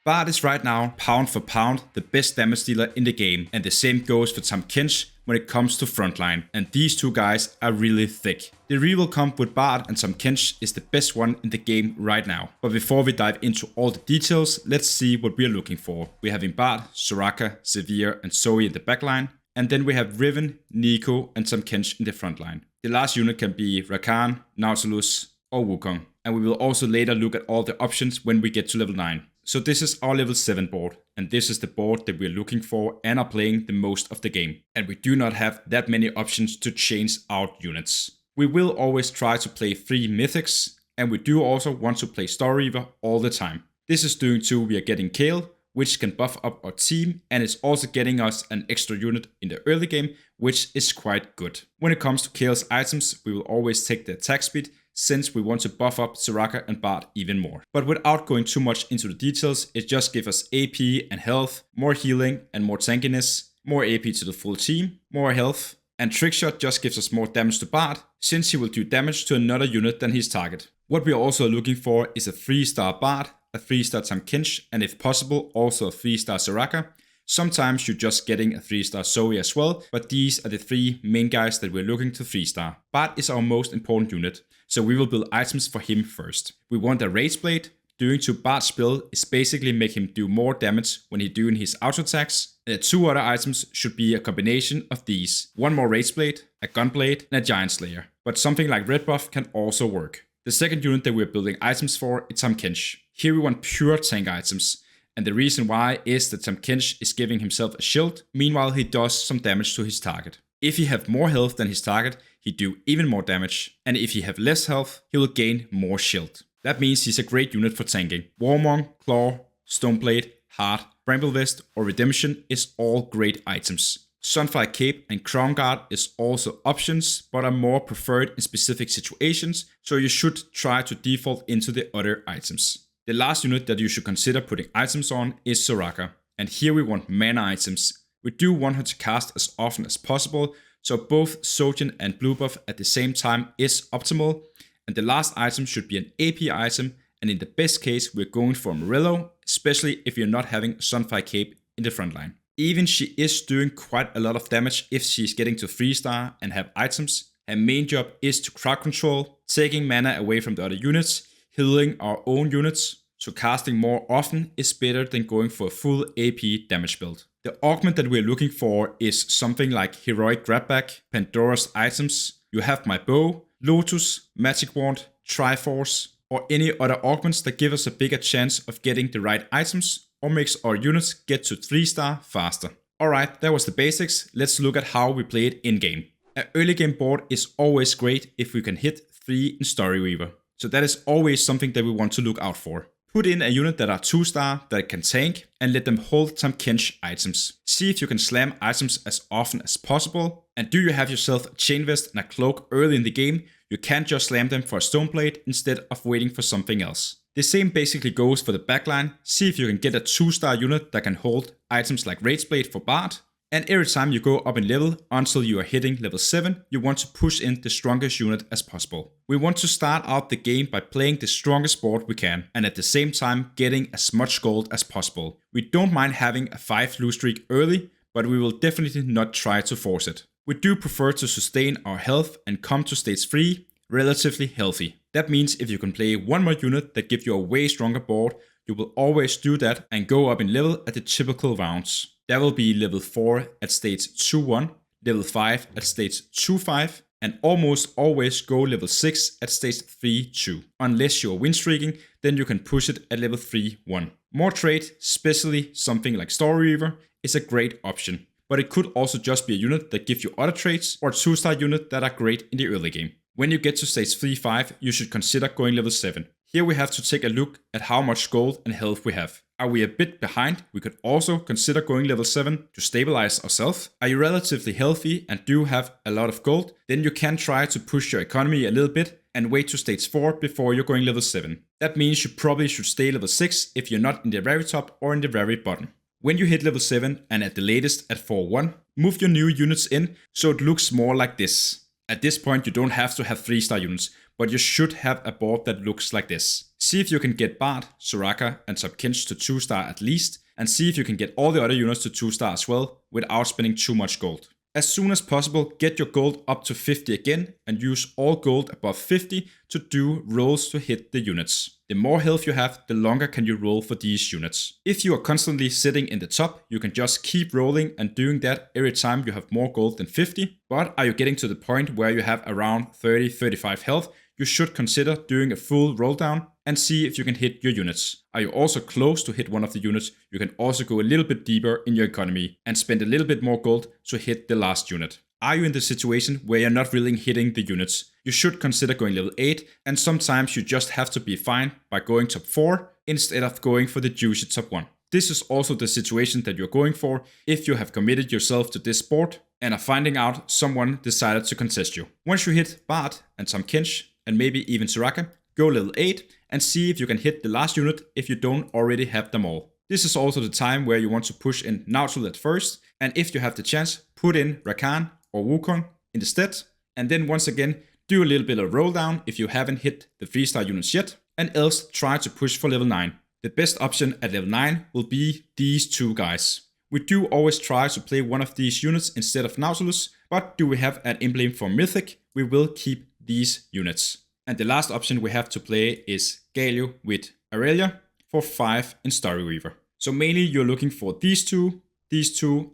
Bard is right now, pound for pound, the best damage dealer in the game, and the same goes for Tahm Kench when it comes to frontline, and these two guys are really thick. The reroll comp with Bard and Tahm Kench is the best one in the game right now. But before we dive into all the details, let's see what we are looking for. We have in Bard, Soraka, Severe and Zoe in the backline, and then we have Riven, Neeko and Tahm Kench in the frontline. The last unit can be Rakan, Nautilus or Wukong, and we will also later look at all the options when we get to level 9. So this is our level 7 board, and this is the board that we're looking for and are playing the most of the game. And we do not have that many options to change out units. We will always try to play 3 mythics, and we do also want to play Story Reaver all the time. This is due to we are getting Kale, which can buff up our team, and it's also getting us an extra unit in the early game, which is quite good. When it comes to Kale's items, we will always take the attack speed, since we want to buff up Soraka and Bard even more. But without going too much into the details, it just gives us AP and health, more healing and more tankiness, more AP to the full team, more health, and Trickshot just gives us more damage to Bard, since he will do damage to another unit than his target. What we are also looking for is a 3-star Bard, a 3-star Tahm Kench, and if possible also a 3-star Soraka. Sometimes you're just getting a 3-star Zoe as well, but these are the 3 main guys that we're looking to 3-star. Bard is our most important unit, so we will build items for him first. We want a Rage Blade. Doing to Bard's build is basically make him do more damage when he's doing his auto attacks. The 2 other items should be a combination of these. 1 more Rage Blade, a Gunblade and a Giant Slayer. But something like Red Buff can also work. The second unit that we're building items for is Tahm Kench. Here we want pure tank items. And the reason why is that Tahm Kench is giving himself a shield, meanwhile he does some damage to his target. If he have more health than his target, he do even more damage, and if he have less health, he will gain more shield. That means he's a great unit for tanking. Warmong, Claw, Stoneblade, Heart, Bramble Vest or Redemption is all great items. Sunfire Cape and Crown Guard is also options, but are more preferred in specific situations, so you should try to default into the other items. The last unit that you should consider putting items on is Soraka, and here we want mana items. We do want her to cast as often as possible, so both Sojourn and Blue Buff at the same time is optimal, and the last item should be an AP item, and in the best case we're going for Morello, especially if you're not having Sunfire Cape in the front line. Even she is doing quite a lot of damage if she's getting to 3-star and have items. Her main job is to crowd control, taking mana away from the other units, healing our own units, so casting more often is better than going for a full AP damage build. The augment that we're looking for is something like Heroic Grabback, Pandora's items, You Have My Bow, Lotus, Magic Wand, Triforce, or any other augments that give us a bigger chance of getting the right items or makes our units get to 3-star faster. Alright, that was the basics. Let's look at how we play it in-game. An early game board is always great if we can hit 3 in Story Reaver. So that is always something that we want to look out for. Put in a unit that are 2-star, that can tank, and let them hold Tahm Kench items. See if you can slam items as often as possible. And do you have yourself a chain vest and a cloak early in the game, you can't just slam them for a Stoneblade instead of waiting for something else. The same basically goes for the backline. See if you can get a 2-star unit that can hold items like Rage Blade for Bard. And every time you go up in level until you are hitting level 7, you want to push in the strongest unit as possible. We want to start out the game by playing the strongest board we can, and at the same time getting as much gold as possible. We don't mind having a 5 lose streak early, but we will definitely not try to force it. We do prefer to sustain our health and come to stage 3 relatively healthy. That means if you can play one more unit that gives you a way stronger board, you will always do that and go up in level at the typical rounds. That will be level 4 at stage 2-1, level 5 at stage 2-5, and almost always go level 6 at stage 3-2. Unless you're win streaking, then you can push it at level 3-1. More trade, especially something like Story Reaver, is a great option. But it could also just be a unit that gives you other traits, or a 2-star unit that are great in the early game. When you get to stage 3-5, you should consider going level 7. Here we have to take a look at how much gold and health we have. Are we a bit behind? We could also consider going level 7 to stabilize ourselves. Are you relatively healthy and do have a lot of gold? Then you can try to push your economy a little bit and wait to stage 4 before you're going level 7. That means you probably should stay level 6 if you're not in the very top or in the very bottom. When you hit level 7 and at the latest at 4-1, move your new units in so it looks more like this. At this point you don't have to have 3-star units, but you should have a board that looks like this. See if you can get Bard, Soraka and Tahm Kench to 2-star at least, and see if you can get all the other units to 2-star as well without spending too much gold. As soon as possible, get your gold up to 50 again and use all gold above 50 to do rolls to hit the units. The more health you have, the longer can you roll for these units. If you are constantly sitting in the top, you can just keep rolling and doing that every time you have more gold than 50. But are you getting to the point where you have around 30-35 health, you should consider doing a full roll down and see if you can hit your units. Are you also close to hit one of the units, you can also go a little bit deeper in your economy and spend a little bit more gold to hit the last unit. Are you in the situation where you're not really hitting the units? You should consider going level 8, and sometimes you just have to be fine by going top 4 instead of going for the juicy top 1. This is also the situation that you're going for if you have committed yourself to this sport and are finding out someone decided to contest you. Once you hit Bard and Tahm Kench and maybe even Soraka, go level 8 and see if you can hit the last unit if you don't already have them all. This is also the time where you want to push in Nautil at first, and if you have the chance, put in Rakan or Wukong instead, and then once again do a little bit of roll down if you haven't hit the 3-star units yet, and else try to push for level 9. The best option at level 9 will be these two guys. We do always try to play one of these units instead of Nautilus, but do we have an emblem for Mythic, we will keep these units. And the last option we have to play is Galio with Aurelia for 5 in Story Weaver. So mainly you're looking for these two,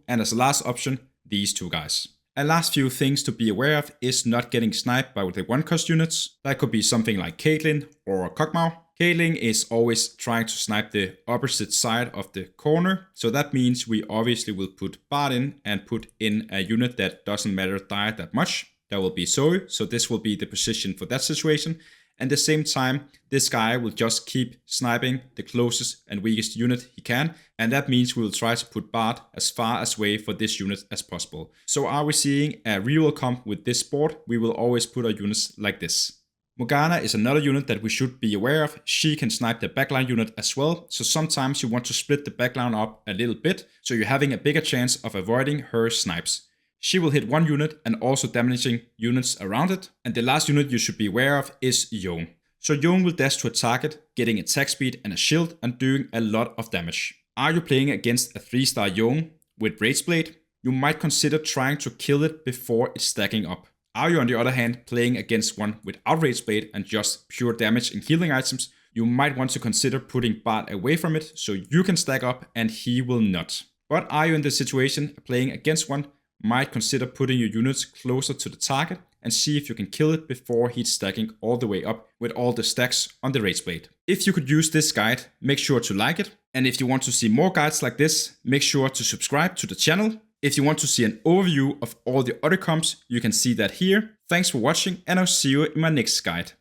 and as a last option, these two guys. A last few things to be aware of is not getting sniped by the 1-cost units. That could be something like Caitlyn or Kog'Maw. Caitlyn is always trying to snipe the opposite side of the corner, so that means we obviously will put Bard in and put in a unit that doesn't matter die that much. That will be Zoe, so this will be the position for that situation. And at the same time, this guy will just keep sniping the closest and weakest unit he can, and that means we will try to put Bard as far away for this unit as possible. So are we seeing a reroll comp with this board, we will always put our units like this. Morgana is another unit that we should be aware of. She can snipe the backline unit as well, so sometimes you want to split the backline up a little bit, so you're having a bigger chance of avoiding her snipes. She will hit one unit and also damaging units around it. And the last unit you should be aware of is Yone. So Yone will dash to a target, getting attack speed and a shield and doing a lot of damage. Are you playing against a 3-star Yone with Rageblade? You might consider trying to kill it before it's stacking up. Are you on the other hand playing against one without Rageblade and just pure damage and healing items? You might want to consider putting Bard away from it so you can stack up and he will not. But are you in the situation playing against one, might consider putting your units closer to the target and see if you can kill it before he's stacking all the way up with all the stacks on the Rageblade. If you could use this guide, make sure to like it. And if you want to see more guides like this, make sure to subscribe to the channel. If you want to see an overview of all the other comps, you can see that here. Thanks for watching and I'll see you in my next guide.